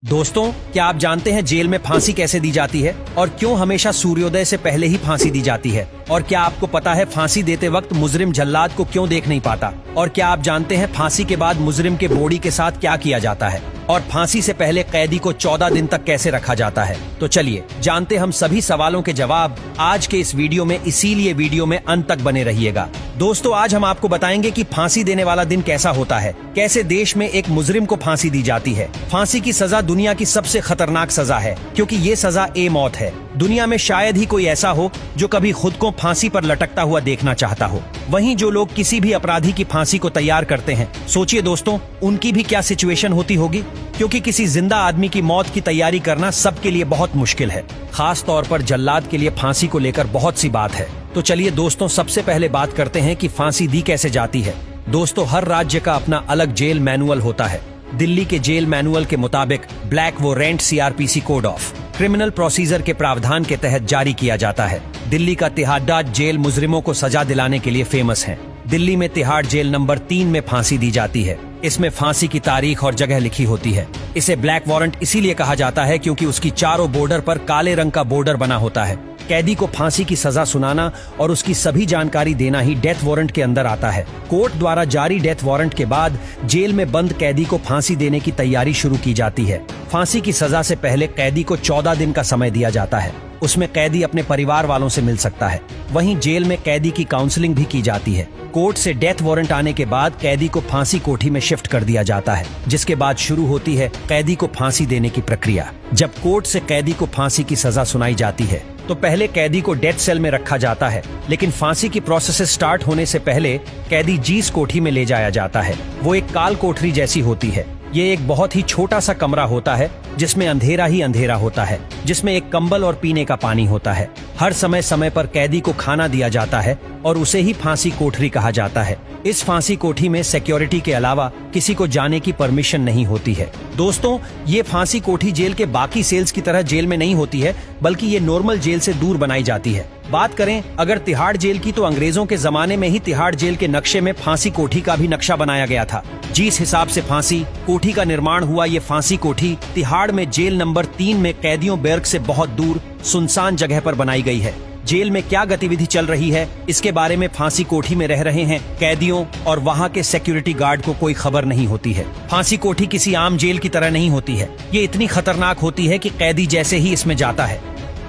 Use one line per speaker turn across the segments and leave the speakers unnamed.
दोस्तों, क्या आप जानते हैं जेल में फांसी कैसे दी जाती है और क्यों हमेशा सूर्योदय से पहले ही फांसी दी जाती है? और क्या आपको पता है फांसी देते वक्त मुजरिम जल्लाद को क्यों देख नहीं पाता? और क्या आप जानते हैं फांसी के बाद मुजरिम के बॉडी के साथ क्या किया जाता है? और फांसी से पहले कैदी को 14 दिन तक कैसे रखा जाता है? तो चलिए जानते हम सभी सवालों के जवाब आज के इस वीडियो में, इसीलिए वीडियो में अंत तक बने रहिएगा। दोस्तों, आज हम आपको बताएंगे कि फांसी देने वाला दिन कैसा होता है, कैसे देश में एक मुजरिम को फांसी दी जाती है। फांसी की सजा दुनिया की सबसे खतरनाक सजा है, क्योंकि ये सजा मौत है। दुनिया में शायद ही कोई ऐसा हो जो कभी खुद को फांसी पर लटकता हुआ देखना चाहता हो। वहीं जो लोग किसी भी अपराधी की फांसी को तैयार करते हैं, सोचिए दोस्तों, उनकी भी क्या सिचुएशन होती होगी, क्योंकि किसी जिंदा आदमी की मौत की तैयारी करना सबके लिए बहुत मुश्किल है। खास तौर पर जल्लाद के लिए फांसी को लेकर बहुत सी बात है। तो चलिए दोस्तों, सबसे पहले बात करते हैं कि फांसी दी कैसे जाती है। दोस्तों, हर राज्य का अपना अलग जेल मैनुअल होता है। दिल्ली के जेल मैनुअल के मुताबिक black warrant CRPC code of criminal procedure के प्रावधान के तहत जारी किया जाता है। दिल्ली का तिहाड़ जेल मुजरिमों को सजा दिलाने के लिए फेमस है। दिल्ली में तिहाड़ जेल नंबर 3 में फांसी दी जाती है। इसमें फांसी की तारीख और जगह लिखी होती है। इसे ब्लैक वारंट इसीलिए कहा जाता है क्योंकि उसकी चारों बॉर्डर पर काले रंग का बॉर्डर बना होता है। कैदी को फांसी की सजा सुनाना और उसकी सभी जानकारी देना ही डेथ वारंट के अंदर आता है। कोर्ट द्वारा जारी डेथ वारंट के बाद जेल में बंद कैदी को फांसी देने की तैयारी शुरू की जाती है। फांसी की सजा से पहले कैदी को 14 दिन का समय दिया जाता है। उसमें कैदी अपने परिवार वालों से मिल सकता है। वहीं जेल में कैदी की काउंसलिंग भी की जाती है। कोर्ट से डेथ वारंट आने के बाद कैदी को फांसी कोठी में शिफ्ट कर दिया जाता है, जिसके बाद शुरू होती है कैदी को फांसी देने की प्रक्रिया। जब कोर्ट से कैदी को फांसी की सजा सुनाई जाती है तो पहले कैदी को डेथ सेल में रखा जाता है, लेकिन फांसी की प्रोसेस स्टार्ट होने से पहले कैदी जीस कोठी में ले जाया जाता है। वो एक काल कोठरी जैसी होती है। ये एक बहुत ही छोटा सा कमरा होता है जिसमें अंधेरा ही अंधेरा होता है, जिसमें एक कंबल और पीने का पानी होता है। हर समय समय पर कैदी को खाना दिया जाता है और उसे ही फांसी कोठरी कहा जाता है। इस फांसी कोठी में सिक्योरिटी के अलावा किसी को जाने की परमिशन नहीं होती है। दोस्तों, ये फांसी कोठी जेल के बाकी सेल्स की तरह जेल में नहीं होती है, बल्कि ये नॉर्मल जेल से दूर बनाई जाती है। बात करें अगर तिहाड़ जेल की, तो अंग्रेजों के जमाने में ही तिहाड़ जेल के नक्शे में फांसी कोठी का भी नक्शा बनाया गया था। जिस हिसाब से फांसी कोठी का निर्माण हुआ, ये फांसी कोठी तिहाड़ में जेल नंबर 3 में कैदियों बैरक से बहुत दूर सुनसान जगह पर बनाई गई है। जेल में क्या गतिविधि चल रही है, इसके बारे में फांसी कोठी में रह रहे हैं कैदियों और वहाँ के सिक्योरिटी गार्ड को कोई खबर नहीं होती है। फांसी कोठी किसी आम जेल की तरह नहीं होती है। ये इतनी खतरनाक होती है कि कैदी जैसे ही इसमें जाता है,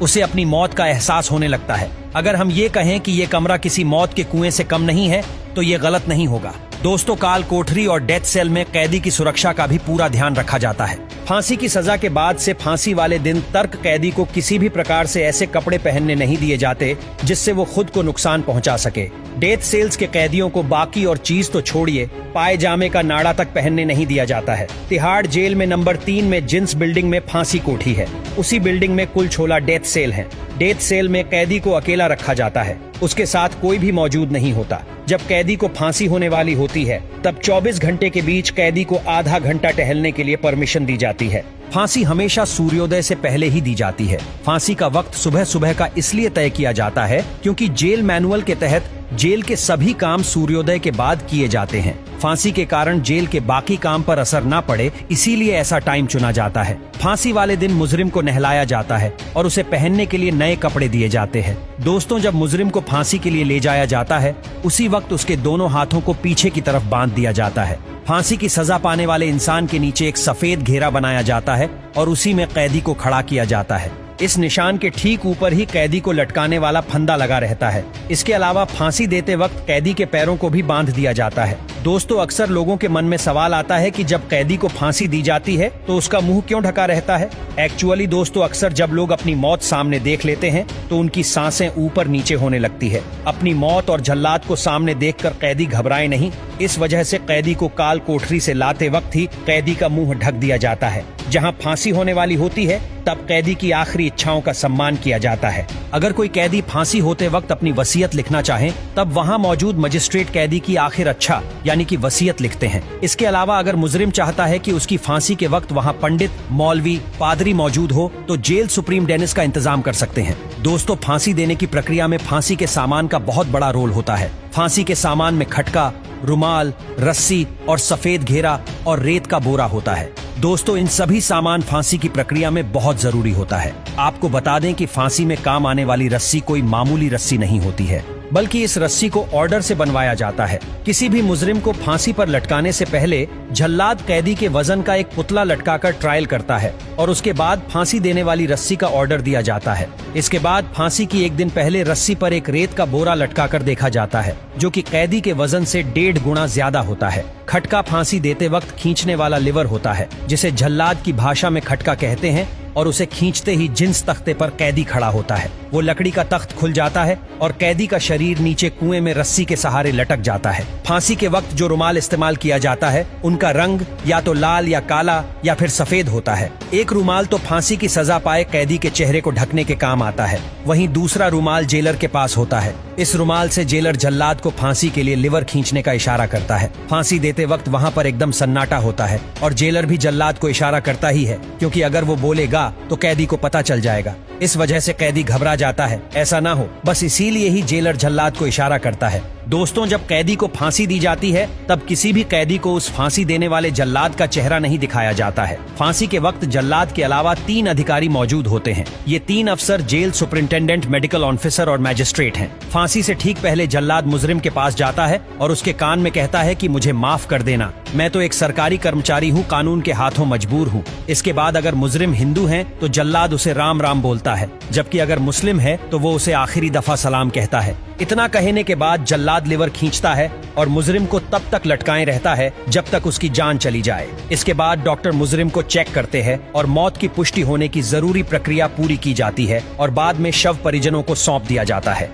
उसे अपनी मौत का एहसास होने लगता है। अगर हम ये कहें कि ये कमरा किसी मौत के कुएं से कम नहीं है, तो ये गलत नहीं होगा। दोस्तों, काल कोठरी और डेथ सेल में कैदी की सुरक्षा का भी पूरा ध्यान रखा जाता है। फांसी की सजा के बाद से फांसी वाले दिन तक कैदी को किसी भी प्रकार से ऐसे कपड़े पहनने नहीं दिए जाते जिससे वो खुद को नुकसान पहुंचा सके। डेथ सेल्स के कैदियों को बाकी और चीज तो छोड़िए, पायजामे का नाड़ा तक पहनने नहीं दिया जाता है। तिहाड़ जेल में नंबर 3 में जिन्स बिल्डिंग में फांसी कोठी है। उसी बिल्डिंग में कुल 16 डेथ सेल हैं। डेथ सेल में कैदी को अकेला रखा जाता है, उसके साथ कोई भी मौजूद नहीं होता। जब कैदी को फांसी होने वाली होती है, तब 24 घंटे के बीच कैदी को आधा घंटा टहलने के लिए परमिशन दी जाती है। फांसी हमेशा सूर्योदय से पहले ही दी जाती है। फांसी का वक्त सुबह सुबह का इसलिए तय किया जाता है क्योंकि जेल मैनुअल के तहत जेल के सभी काम सूर्योदय के बाद किए जाते हैं। फांसी के कारण जेल के बाकी काम पर असर न पड़े, इसीलिए ऐसा टाइम चुना जाता है। फांसी वाले दिन मुजरिम को नहलाया जाता है और उसे पहनने के लिए नए कपड़े दिए जाते हैं। दोस्तों, जब मुजरिम को फांसी के लिए ले जाया जाता है, उसी वक्त उसके दोनों हाथों को पीछे की तरफ बांध दिया जाता है। फांसी की सजा पाने वाले इंसान के नीचे एक सफेद घेरा बनाया जाता है और उसी में कैदी को खड़ा किया जाता है। इस निशान के ठीक ऊपर ही कैदी को लटकाने वाला फंदा लगा रहता है। इसके अलावा फांसी देते वक्त कैदी के पैरों को भी बांध दिया जाता है। दोस्तों, अक्सर लोगों के मन में सवाल आता है कि जब कैदी को फांसी दी जाती है तो उसका मुंह क्यों ढका रहता है? एक्चुअली दोस्तों, अक्सर जब लोग अपनी मौत सामने देख लेते हैं तो उनकी सांसें ऊपर नीचे होने लगती है। अपनी मौत और जल्लाद को सामने देखकर कैदी घबराए नहीं, इस वजह से कैदी को काल कोठरी से लाते वक्त ही कैदी का मुंह ढक दिया जाता है। जहां फांसी होने वाली होती है, तब कैदी की आखिरी इच्छाओं का सम्मान किया जाता है। अगर कोई कैदी फांसी होते वक्त अपनी वसीयत लिखना चाहे, तब वहां मौजूद मजिस्ट्रेट कैदी की आखिर अच्छा यानी कि वसीयत लिखते हैं। इसके अलावा अगर मुजरिम चाहता है कि उसकी फांसी के वक्त वहां पंडित, मौलवी, पादरी मौजूद हो, तो जेल सुप्रीम डेनिस का इंतजाम कर सकते हैं। दोस्तों, फांसी देने की प्रक्रिया में फांसी के सामान का बहुत बड़ा रोल होता है। फांसी के सामान में खटका, रुमाल, रस्सी और सफेद घेरा और रेत का बोरा होता है। दोस्तों, इन सभी सामान फांसी की प्रक्रिया में बहुत जरूरी होता है। आपको बता दें कि फांसी में काम आने वाली रस्सी कोई मामूली रस्सी नहीं होती है, बल्कि इस रस्सी को ऑर्डर से बनवाया जाता है। किसी भी मुजरिम को फांसी पर लटकाने से पहले जल्लाद कैदी के वजन का एक पुतला लटकाकर ट्रायल करता है और उसके बाद फांसी देने वाली रस्सी का ऑर्डर दिया जाता है। इसके बाद फांसी की एक दिन पहले रस्सी पर एक रेत का बोरा लटकाकर देखा जाता है, जो कि कैदी के वजन से 1.5 गुना ज्यादा होता है। खटका फांसी देते वक्त खींचने वाला लिवर होता है, जिसे जल्लाद की भाषा में खटका कहते हैं, और उसे खींचते ही जिन्स तख्ते पर कैदी खड़ा होता है। वो लकड़ी का तख्त खुल जाता है और कैदी का शरीर नीचे कुएं में रस्सी के सहारे लटक जाता है। फांसी के वक्त जो रुमाल इस्तेमाल किया जाता है, उनका रंग या तो लाल या काला या फिर सफेद होता है। एक रुमाल तो फांसी की सजा पाए कैदी के चेहरे को ढकने के काम आता है, वहीं दूसरा रुमाल जेलर के पास होता है। इस रुमाल से जेलर जल्लाद को फांसी के लिए लिवर खींचने का इशारा करता है। फांसी देते वक्त वहाँ पर एकदम सन्नाटा होता है और जेलर भी जल्लाद को इशारा करता ही है, क्योंकि अगर वो बोलेगा तो कैदी को पता चल जाएगा। इस वजह से कैदी घबरा जाता है, ऐसा ना हो, बस इसीलिए ही जेलर जल्लाद को इशारा करता है। दोस्तों, जब कैदी को फांसी दी जाती है, तब किसी भी कैदी को उस फांसी देने वाले जल्लाद का चेहरा नहीं दिखाया जाता है। फांसी के वक्त जल्लाद के अलावा 3 अधिकारी मौजूद होते हैं। ये 3 अफसर जेल सुपरिंटेंडेंट, मेडिकल ऑफिसर और मैजिस्ट्रेट हैं। फांसी से ठीक पहले जल्लाद मुजरिम के पास जाता है और उसके कान में कहता है कि मुझे माफ कर देना, मैं तो एक सरकारी कर्मचारी हूँ, कानून के हाथों मजबूर हूँ। इसके बाद अगर मुजरिम हिंदू हैं तो जल्लाद उसे राम राम बोलता है, जबकि अगर मुस्लिम है तो वो उसे आखिरी दफा सलाम कहता है। इतना कहने के बाद जल्लाद लिवर खींचता है और मुजरिम को तब तक लटकाए रहता है जब तक उसकी जान चली जाए। इसके बाद डॉक्टर मुजरिम को चेक करते हैं और मौत की पुष्टि होने की जरूरी प्रक्रिया पूरी की जाती है और बाद में शव परिजनों को सौंप दिया जाता है।